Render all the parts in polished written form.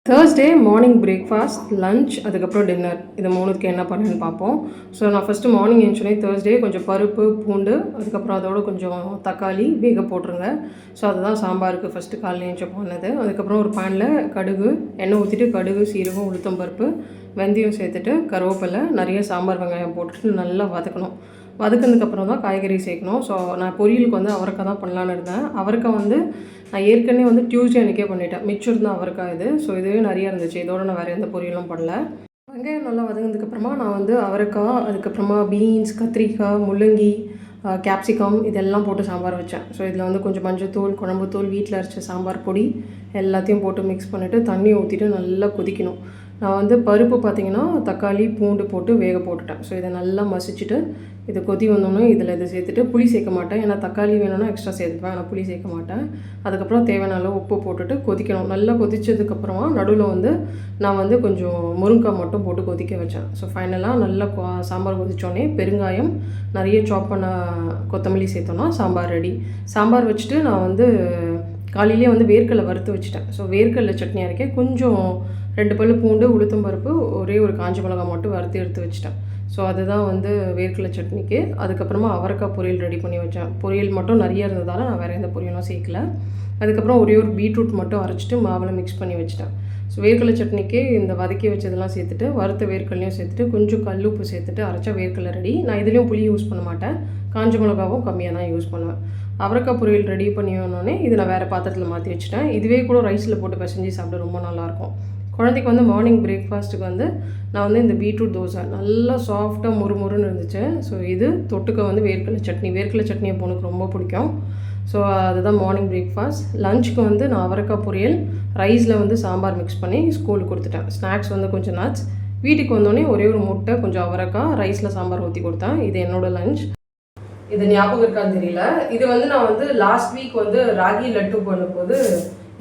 Thursday morning breakfast, lunch, அதுக்கப்புறம் dinner இது 3க்கு என்ன பண்ணேன்னு பார்ப்போம். ஸோ நான் ஃபஸ்ட்டு மார்னிங் எழுந்தோடனே தேர்ஸ்டே கொஞ்சம் பருப்பு, பூண்டு, அதுக்கப்புறம் அதோட கொஞ்சம் தக்காளி வேக போட்டுருங்க. ஸோ அதுதான் சாம்பாருக்கு ஃபஸ்ட்டு காலையில் எழுந்து பண்ணது. அதுக்கப்புறம் ஒரு பேனில் கடுகு எண்ணெய் ஊற்றிட்டு கடுகு, சீரகம், உளுத்தம் பருப்பு, வெந்தயம் சேர்த்துட்டு கருவேப்பிலை, நிறைய சாம்பார் வெங்காயம் போட்டுட்டு நல்லா வதக்கணும். வதக்கினதுக்கப்புறம் தான் காய்கறி சேர்க்கணும். ஸோ நான் பொரியலுக்கு வந்து அவரைக்காய் தான் பண்ணலான்னு இருந்தேன். அவரைக்காய் வந்து நான் ஏற்கனவே வந்து டியூஸ்டே அன்றைக்கே பண்ணிட்டேன். மிச்சம் இருந்தால் அவரைக்காய் இது. ஸோ இதுவே நிறையா இருந்துச்சு. இதோட நான் வேறு எந்த பொரியலும் பண்ணல. வெங்காயம் நல்லா வதங்கினதுக்கப்புறமா நான் வந்து அவரைக்காய், அதுக்கப்புறமா பீன்ஸ், கத்திரிக்காய், முள்ளங்கி, கேப்சிகம் இதெல்லாம் போட்டு சாம்பார் வச்சேன். ஸோ இதில் வந்து கொஞ்சம் மஞ்சள்தூள், குழம்புத்தூள், வீட்டில் அரைச்ச சாம்பார் பொடி எல்லாத்தையும் போட்டு மிக்ஸ் பண்ணிவிட்டு தண்ணி ஊற்றிட்டு நல்லா கொதிக்கணும். நான் வந்து பருப்பு பார்த்திங்கன்னா தக்காளி, பூண்டு போட்டு வேக போட்டுட்டேன். ஸோ இதை நல்லா மசிச்சுட்டு இது கொதி வந்தோன்னே இதில் இதை சேர்த்துட்டு புளி சேர்க்க மாட்டேன். ஏன்னா தக்காளி வேணும்னா எக்ஸ்ட்ரா சேர்த்துப்பேன். ஆனால் புளி சேர்க்க மாட்டேன். அதுக்கப்புறம் தேவையான அளவு உப்பு போட்டுட்டு கொதிக்கணும். நல்லா கொதிச்சதுக்கப்புறமா நடுவில் வந்து நான் வந்து கொஞ்சம் முருங்கைக்காய் மட்டும் போட்டு கொதிக்க வச்சேன். ஸோ ஃபைனலாக நல்லா சாம்பார் கொதித்தோடனே பெருங்காயம், நிறைய சாப் பண்ண கொத்தமல்லி சேர்த்தோன்னா சாம்பார் ரெடி. சாம்பார் வச்சுட்டு நான் வந்து காலையிலே வந்து வேர்க்கடலை வறுத்து வச்சுட்டேன். ஸோ வேர்க்கடலை சட்னி அரைக்க கொஞ்சம் 2 பல்லு பூண்டு, உளுத்தம் பருப்பு, ஒரே ஒரு காஞ்ச மிளகாய் மட்டும் வறுத்து எடுத்து வச்சுட்டேன். ஸோ அதுதான் வந்து வேர்க்கடலை சட்னிக்கு. அதுக்கப்புறமா அவரைக்காய் பொரியல் ரெடி பண்ணி வச்சேன். பொரியல் மட்டும் நிறைய இருந்ததால் நான் வேறு எந்த பொரியலும் சேர்க்கல. அதுக்கப்புறம் ஒரே ஒரு பீட்ரூட் மட்டும் அரைச்சிட்டு மாவில் மிக்ஸ் பண்ணி வச்சுட்டேன். ஸோ வேர்க்கடலை சட்னிக்கு இந்த வதக்கி வச்சதெல்லாம் சேர்த்துட்டு வறுத்த வேர்க்கடலையும் சேர்த்துட்டு கொஞ்சம் கல் உப்பு சேர்த்துட்டு அரைச்சா வேர்க்கடலை ரெடி. நான் இதுலேயும் புளி யூஸ் பண்ண மாட்டேன். காஞ்ச மிளகாவும் கம்மியாக தான் யூஸ் பண்ணுவேன். அவரைக்காய் பொரியல் ரெடி பண்ணி வந்தோடனே இது நான் வேறு பாத்திரத்தில் மாற்றி வச்சுட்டேன். இதுவே கூட ரைஸில் போட்டு பிசைஞ்சு சாப்பிட ரொம்ப நல்லாயிருக்கும். குழந்தைக்கு வந்து மார்னிங் பிரேக்ஃபாஸ்ட்டுக்கு வந்து நான் வந்து இந்த பீட்ரூட் தோசை நல்லா சாஃப்டாக முறுமுறுன்னு இருந்துச்சு. ஸோ இது தொட்டுக்க வந்து வேர்க்கடலை சட்னி. வேர்க்கடலை சட்னி என் பொண்ணுக்கு ரொம்ப பிடிக்கும். ஸோ அதுதான் மார்னிங் பிரேக்ஃபாஸ்ட். லஞ்சுக்கு வந்து நான் அவரைக்காய் பொரியல், ரைஸில் வந்து சாம்பார் மிக்ஸ் பண்ணி ஸ்கூலுக்கு கொடுத்துட்டேன். ஸ்நாக்ஸ் வந்து கொஞ்சம் நட்ஸ். வீட்டுக்கு வந்தோடனே ஒரே ஒரு முட்டை, கொஞ்சம் அவரைக்காய், ரைஸில் சாம்பார் ஊற்றி கொடுத்தேன். இது என்னோடய லஞ்ச். இது ஞாபகம் இருக்கான்னு தெரியல. இது வந்து நான் வந்து லாஸ்ட் வீக் வந்து ராகி லட்டு பண்ணும்போது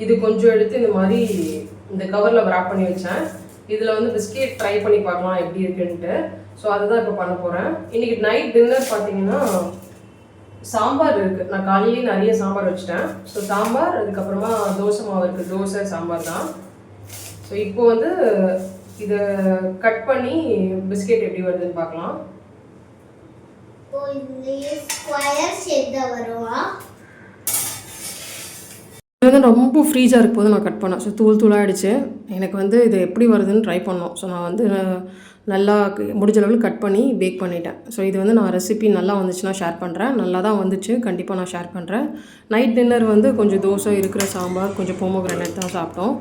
இது கொஞ்சம் எடுத்து இந்த மாதிரி இந்த கவரில் wrap பண்ணி வச்சேன். இதில் வந்து பிஸ்கெட் ட்ரை பண்ணி பார்க்கலாம் எப்படி இருக்குன்ட்டு. ஸோ அதுதான் இப்போ பண்ண போகிறேன். இன்றைக்கி நைட் டின்னர் பார்த்தீங்கன்னா சாம்பார் இருக்குது. நான் காலையிலேயே நிறைய சாம்பார் வச்சுட்டேன். ஸோ சாம்பார், அதுக்கப்புறமா தோசை மாவு இருக்குது. தோசை சாம்பார் தான். ஸோ இப்போ வந்து இதை கட் பண்ணி பிஸ்கெட் எப்படி வருதுன்னு பார்க்கலாம். இது வந்து ரொம்ப ஃப்ரீஸாக இருக்கும் போது நான் கட் பண்ணேன். ஸோ தூளாகிடுச்சு. எனக்கு வந்து இது எப்படி வருதுன்னு ட்ரை பண்ணோம். ஸோ நான் வந்து நல்லா முடிஞ்ச அளவுக்கு கட் பண்ணி பேக் பண்ணிட்டேன். ஸோ இது வந்து நான் ரெசிபி நல்லா வந்துச்சுன்னா ஷேர் பண்ணுறேன். நல்லா தான் வந்துச்சு, கண்டிப்பாக நான் ஷேர் பண்ணுறேன். நைட் டின்னர் வந்து கொஞ்சம் தோசை, இருக்கிற சாம்பார், கொஞ்சம் போமோகிரானேட் தான் சாப்பிட்டோம்.